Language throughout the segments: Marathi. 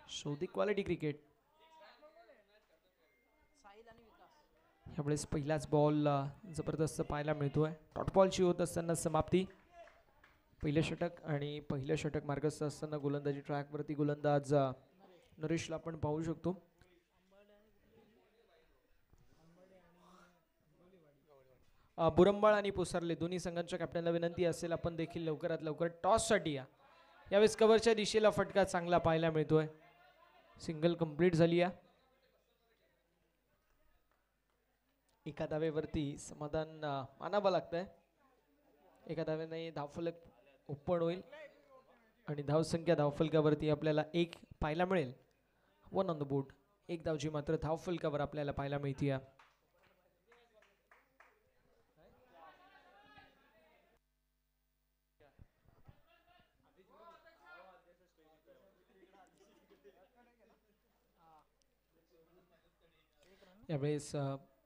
शो दी क्वालिटी क्रिकेट. यावेळेस पहिलाच बॉल जबरदस्त पाहायला मिळतोय. डॉट बॉलची होत असताना समाप्ती. पहिले षटक आणि पहिलं षटक मार्गस्थ असताना गोलंदाजी ट्रॅकवरती गोलंदाज नरेशला आपण पाहू शकतो. बुरंबाळ आणि पुसारले दोन्ही संघांच्या कॅप्टनला विनंती असेल आपण देखील लवकरात लवकर टॉससाठी या. यावेळेस कव्हरच्या दिशेला फटका चांगला पाहायला मिळतोय. सिंगल कंप्लीट झाली आहे. एका धावेवरती समाधान मानावं लागतंय. एका धावेने धावफलक ओपन होईल आणि धावसंख्या धावफलकावरती आपल्याला 1 पाहायला मिळेल. 1 ऑन द बोर्ड. एक धावची मात्र धावफलकावर आपल्याला पाहायला मिळते. यावेळेस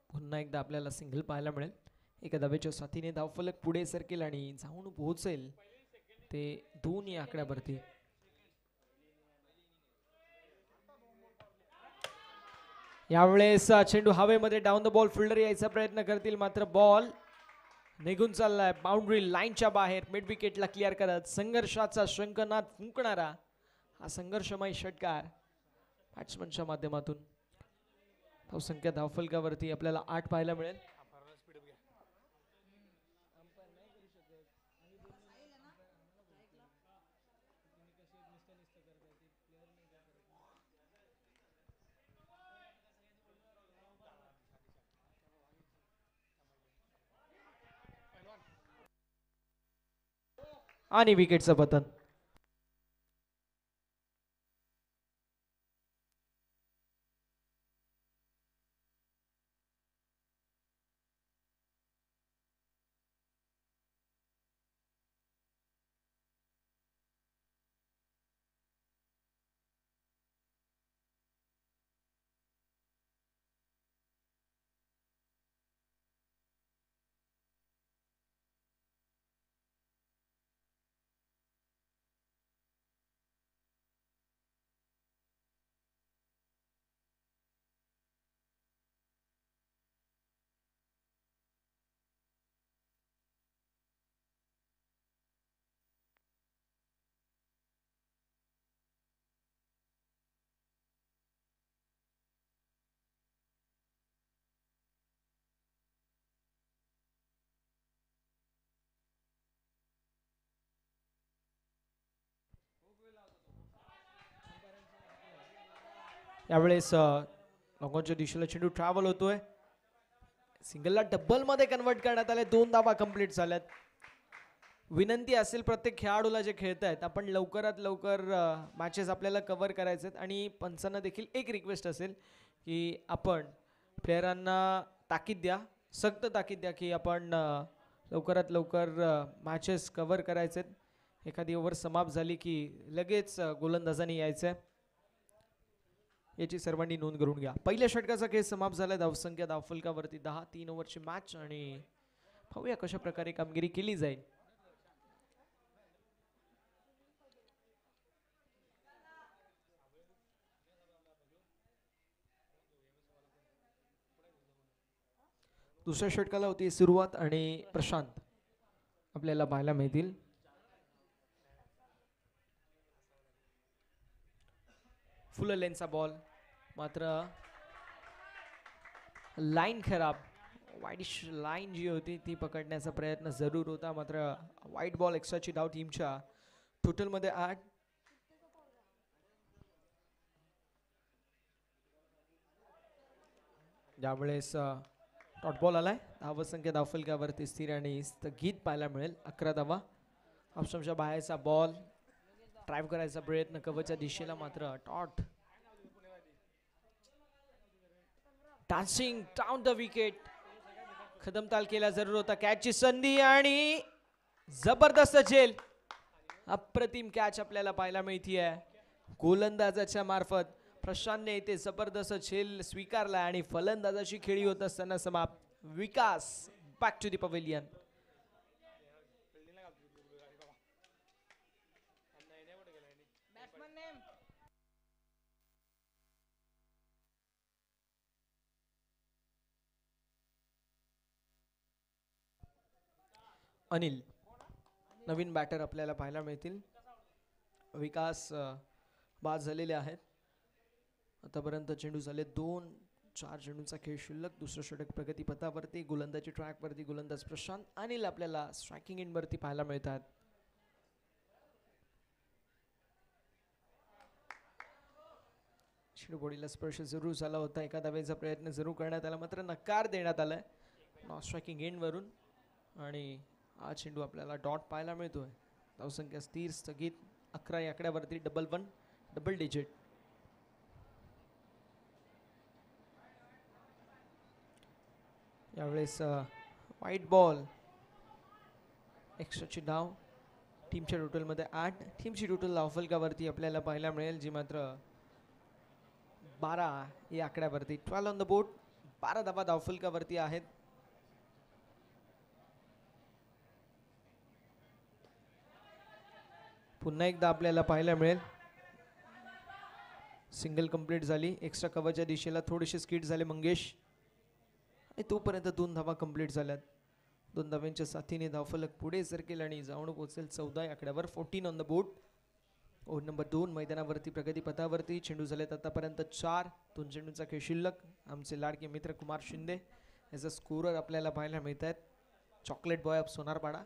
पुन्हा एकदा आपल्याला सिंगल पाहायला मिळेल. एका धावेच्या साथीने धावफलक पुढे सरकेल आणि जाऊन पोहोचेल ते 2 या आकड्यावरती. यावेळेस चेंडू हवेमध्ये डाऊन द बॉल फिल्डर यायचा प्रयत्न करतील मात्र बॉल निघून चाललाय बाउंड्री लाईनच्या बाहेर. मिड विकेटला क्लिअर करत संघर्षाचा शंखनाद फुंकणारा हा संघर्षमय षटकार बॅट्समनच्या माध्यमातून. धावसंख्या धावफलकावरती आपल्याला 8 पाहायला मिळेल. आणि विकेटचं पतन. यावेळेस लॉंगॉनच्या दिशेला चेंडू ट्रॅव्हल होतोय. सिंगलला डबल मध्ये कन्वर्ट करण्यात आले. 2 धावा कंप्लीट झाल्यात. विनंती असेल प्रत्येक खेळाडूला जे खेळतायत आपण लवकरात लवकर मॅचेस आपल्याला कव्हर करायचे आहेत आणि पंचांना देखील एक रिक्वेस्ट असेल की आपण प्लेयरांना ताकीद द्या, सक्त ताकीद द्या की आपण लवकरात लवकर मॅचेस कव्हर करायचे आहेत. एखादी ओव्हर समाप्त झाली की लगेच गोलंदाजांनी यायचं आहे याची सर्वांनी नोंद करून घ्या. पहिल्या षटकाचा खेळ समाप्त झाला. धावसंख्या धावफलकावरती 10. 3 ओव्हरची मॅच आणि पाहूया कशा प्रकारे कामगिरी केली जाईल. दुसऱ्या षटकाला होती सुरुवात आणि प्रशांत आपल्याला पाहायला मिळतील. फुल लेनचा बॉल मात्र लाईन खराब. वाईडिश लाईन जी होती ती पकडण्याचा प्रयत्न जरूर होता मात्र वाईट बॉल. एक्स्ट्राची धाव टीमच्या टोटल मध्ये 8. यावेळेस डॉट बॉल आलाय. धावसंख्या धावफलकावरती स्थिर आणि स्थगित पाहायला मिळेल. 11 धावा. ऑप्शनच्या बाहेरचा बॉल. ड्राईव्ह करायचा प्रयत्न कव्हरच्या दिशेला मात्र dot. Dancing down the wicket. खदमताल केला जरूर होता. कॅचची संधी आणि जबरदस्त झेल. अप्रतिम कॅच आपल्याला पाहायला मिळतीये गोलंदाजाच्या मार्फत. प्रशांतने इथे जबरदस्त झेल स्वीकारला आणि फलंदाजाची खेळी होत असताना समाप्त. Vikas back to the pavilion. Anil नवीन बॅटर आपल्याला पाहायला मिळतील. विकास बाद झालेले आहेत. आतापर्यंत चेंडू झाले 2. 4 चेंडूंचा खेळ शिल्लक. दुसरं षटक प्रगती पथावरती. गोलंदाजी ट्रॅकवरती गोलंदाज प्रशांत अनिल आपल्याला स्ट्रायकिंग एंडवरती पाहायला मिळतात. चेंडू बॉडीला स्पर्श जरूर झाला होता. एका धावेचा प्रयत्न जरूर करण्यात आला मात्र नकार देण्यात आलाय नॉन स्ट्रायकिंग एंडवरून. आणि हा चेंडू आपल्याला डॉट पाहायला मिळतोय. धावसंख्या स्थिर स्थगित 11 या आकड्यावरती. 1-1 डबल डिजिट. यावेळेस व्हाईट बॉल. एक्स्ट्राची धाव. टीमच्या टोटलमध्ये 8. टीमची टोटल धावफलकावरती आपल्याला पाहायला मिळेल जी मात्र 12 या आकड्यावरती. 12 ऑन द बोर्ड. 12 धावा धावफलकावरती आहेत. पुन्हा एकदा आपल्याला पाहायला मिळेल सिंगल कंप्लीट झाली. एक्स्ट्रा कव्हरच्या दिशेला थोडेसे स्किट झाले मंगेश आणि तोपर्यंत 2 धावा कंप्लीट झाल्यात. 2 धाव्यांच्या साथीने धावफलक पुढे सरकेल आणि जाऊन पोहोचेल 14 या आकड्यावर. 14 on the board. Over number 2 मैदानावरती प्रगती पथावरती. चेंडू झालेत आतापर्यंत 4. 2 चेंडूंचा खेळ शिल्लक. आमचे लाडके मित्र Kumar Shinde as a scorer आपल्याला पाहायला मिळत आहेत. Chocolate boy of Sonarpada.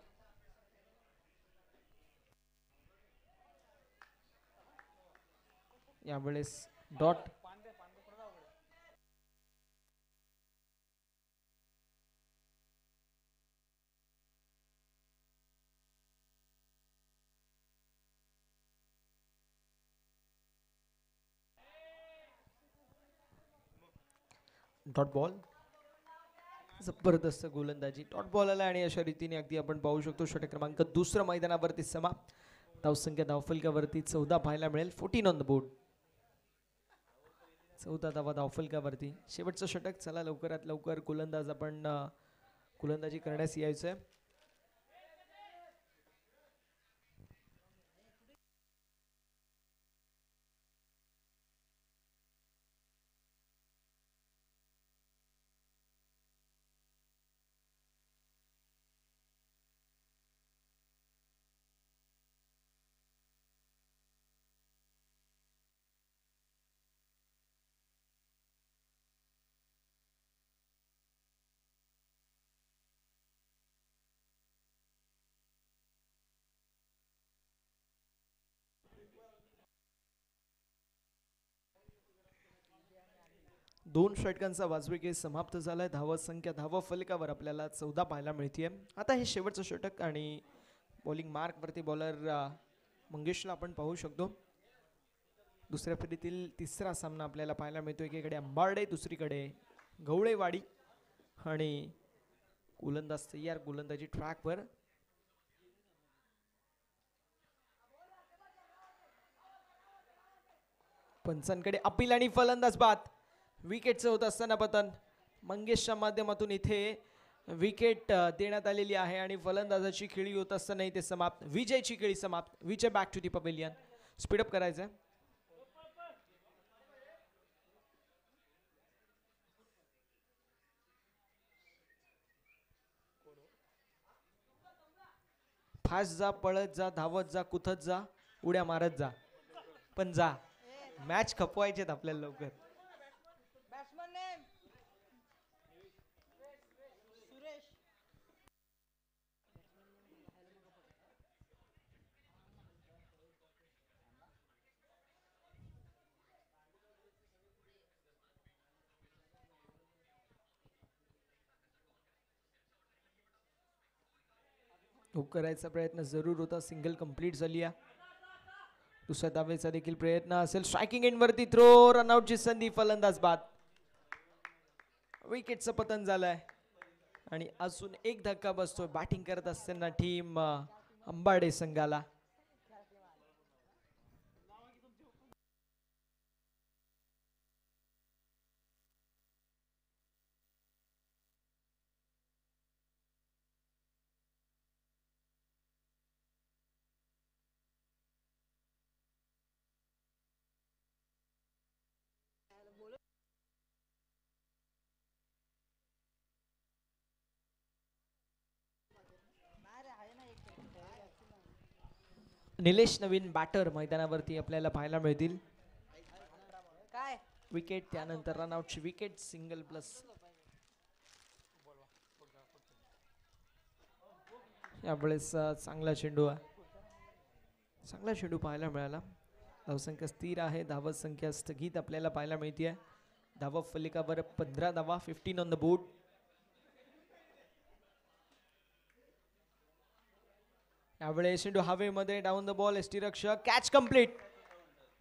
यावेळेस डॉट. Dot ball. जबरदस्त गोलंदाजी. डॉट बॉल आला आणि अशा रीतीने अगदी आपण पाहू शकतो षटक क्रमांक 2 मैदानावरती समाप्त. धावसंख्या धावफलकावरती 14 पाहायला मिळेल. 14 ऑन द बोर्ड. 14 धावा धावफलकावरती. शेवटचं षटक. चला लवकरात लवकर गोलंदाज आपण गोलंदाजी करण्यास यायचंय. दोन षटकांचा वाजवी खेळ समाप्त झालाय. धावा संख्या धावा फलकावर आपल्याला 14 पाहायला मिळते. आता हे शेवटचं षटक आणि बॉलिंग मार्कवरती बॉलर मंगेशला आपण पाहू शकतो. दुसऱ्या फेरीतील तिसरा सामना आपल्याला पाहायला मिळतो. एकीकडे अंबार्डे, दुसरीकडे गवळेवाडी आणि गोलंदाज तयार गोलंदाजी ट्रॅकवर. पंचांकडे अपील आणि फलंदाज बाद. विकेटचं होत असताना पतन. मंगेशच्या माध्यमातून इथे विकेट देण्यात आलेली आहे आणि फलंदाजाची खेळी होत असताना इथे समाप्त. विजयची खेळी समाप्त. Vijay back to the pavilion. Speed up करायचं. फास्ट जा, पळत जा, धावत जा, कुथत जा, उड्या मारत जा, पण जा. मॅच खपवायचेत आपल्याला लवकर. करायचा प्रयत्न जरूर होता. सिंगल कंप्लीट झाली आहे. दुसऱ्या धावेचा देखील प्रयत्न असेल. स्ट्रायकिंग एंड वरती थ्रो. रनआउटची संधी. फलंदाज बाद. विकेटचं पतन झालंय आणि अजून एक धक्का बसतोय बॅटिंग करत असताना टीम अंबाडे संघाला. निलेश नवीन बॅटर मैदानावरती आपल्याला पाहायला मिळतील. विकेट त्यानंतर रनआउटची विकेट सिंगल प्लस. यावेळेस चांगला चेंडू पाहायला मिळाला. धावसंख्या स्थिर आहे, धावत संख्या स्थगित आपल्याला पाहायला मिळते. धावा फलिकावर 15 धावा, 15 ऑन द बोर्ड. यावेळेस चेंडू हवेमध्ये, डाऊन द बॉल, यष्टीरक्षक कॅच कंप्लीट.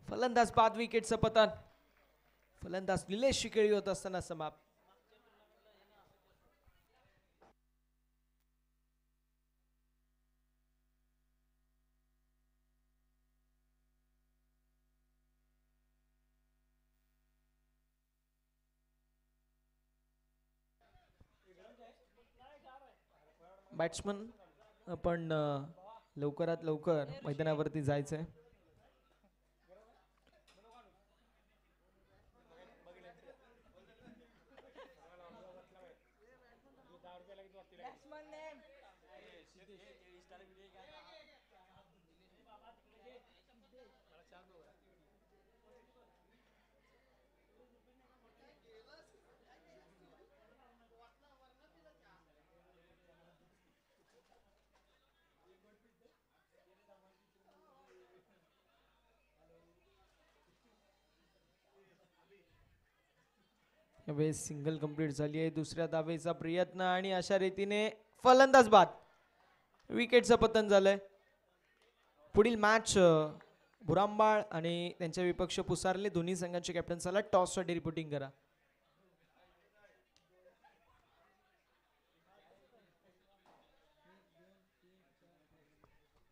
फलंदाज बाद, विकेटचं पतन. फलंदाज निलेश शिकेळी होत असताना समाप्त. बॅट्समन आपण लवकरात लवकर मैदानावरती जायचंय. यावेळेस सिंगल कंप्लीट झाली आहे. दुसऱ्या धावेचा प्रयत्न आणि अशा रीतीने फलंदाज बाद, विकेटचं पतन झालंय. पुढील मॅच बुरांबाळ आणि त्यांच्या विपक्ष पुसारले दोन्ही संघांचे कॅप्टन चला टॉस साठी रिपोर्टिंग करा.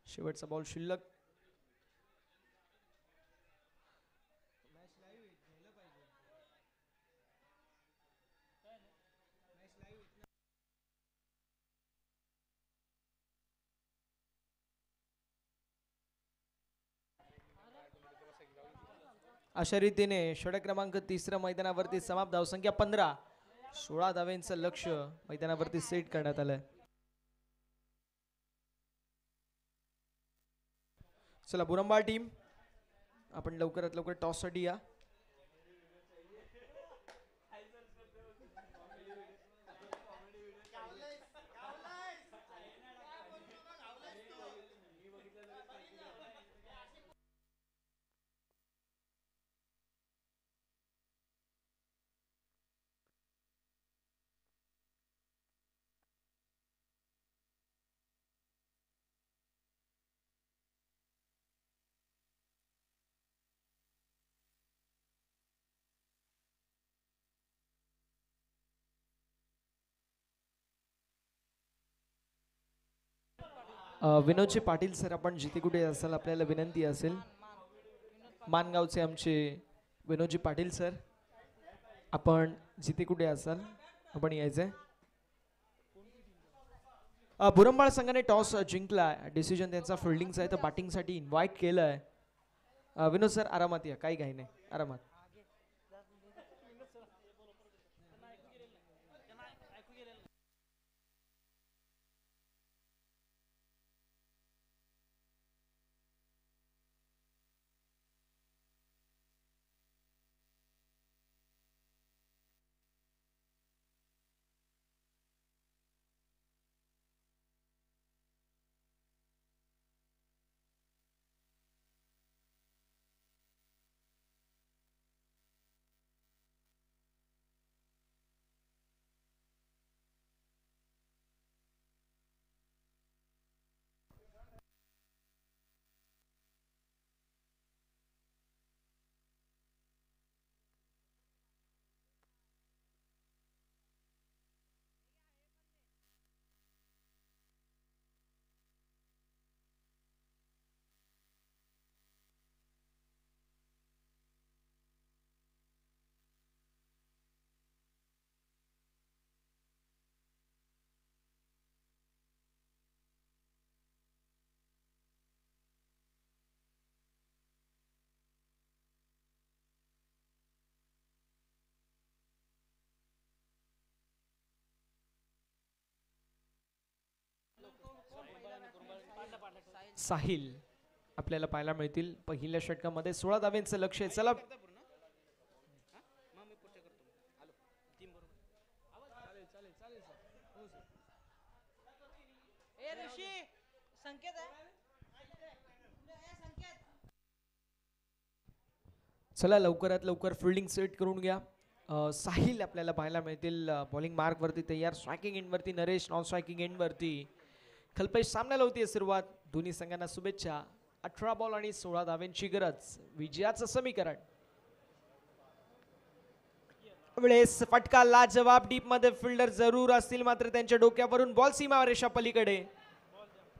शेवटचा बॉल शिल्लक. अशा रीतीने षटक क्रमांक 3 मैदानावरती समाप्त. धावसंख्या 15, 16 धावेंचं लक्ष मैदानावरती सेट करण्यात आलंय. चला बुरंबाळ टीम, आपण लवकरात लवकर टॉस साठी या. विनोदजी पाटील सर, आपण जिथे कुठे असाल आपल्याला विनंती असेल. मानगावचे आमचे विनोदजी पाटील सर, आपण जिथे कुठे असाल आपण यायचंय. बुरंबाळ संघाने टॉस जिंकला. डिसिजन त्यांचा फिल्डिंगचा आहे, तर बॅटिंगसाठी इन्व्हाइट केलंय. विनोद सर आरामात या, काही काही नाही, आरामात. साहिल आपल्याला पाहायला मिळतील. पहिल्या षटकामध्ये 16 धावांचं लक्ष आहे. चला चला लवकरात लवकर फिल्डिंग सेट करून घ्या. साहिल आपल्याला पाहायला मिळतील बॉलिंग मार्क वरती तयार. स्ट्रायकिंग एंड वरती नरेश, नॉन स्ट्रायकिंग एंड वरती कल्पेश. सामन्याला होती सुरुवात. दोन्ही संघांना शुभेच्छा. 18 बॉल आणि 16 धावांची गरज, विजयाचं समीकरण. वेळेस फटका लाजवाब. डीप मध्ये फिल्डर जरूर असतील, मात्र त्यांच्या डोक्यावरून बॉल सीमा रेषा पलीकडे.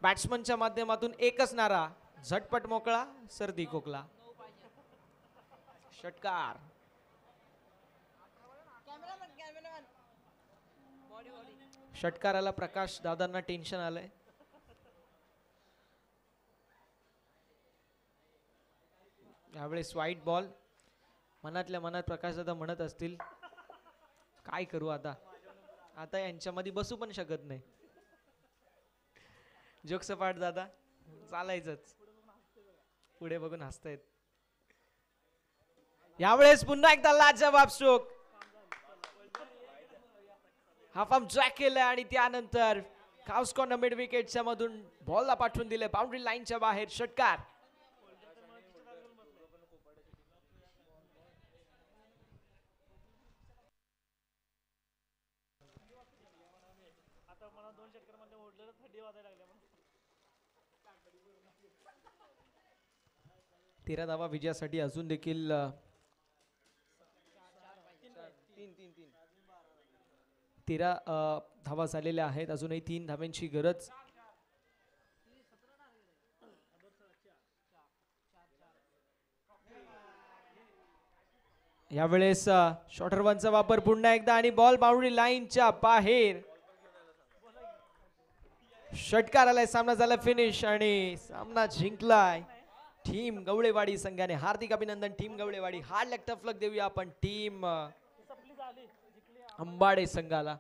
बॅट्समनच्या माध्यमातून एकच नारा, झटपट मोकळा, सर्दी खोकला. षटकार. षटकाराला प्रकाश दादांना टेन्शन आलंय. यावेळेस वाईट बॉल. मनातल्या मनात प्रकाश दादा म्हणत असतील काय करू आता, आता यांच्यामध्ये बसू पण शकत नाही. जोक सपाट दादा, चालायचंच. पुढे बघून हसतायत. यावेळेस पुन्हा एकदा लाजवाब स्ट्रोक. हाफ आर्म जॅक केलाय आणि त्यानंतर काउस्कॉन मिड विकेटच्या मधून बॉलला पाठवून दिले बाउंड्री लाईनच्या बाहेर. षटकार. तेरा धावा विजयासाठी अजून देखील 13 धावा झालेल्या आहेत. अजूनही 3 धावांची गरज. यावेळेस शॉर्टर वनचा वापर पुन्हा एकदा आणि बॉल बाउंड्री लाईनच्या बाहेर. षटकार आलाय. सामना झाला फिनिश आणि सामना जिंकलाय टीम गवळेवाडी संघाने. हार्दिक अभिनंदन टीम गवळेवाडी. हार्ड लक टफ लक देऊया आपण टीम अंबाडे संघाला.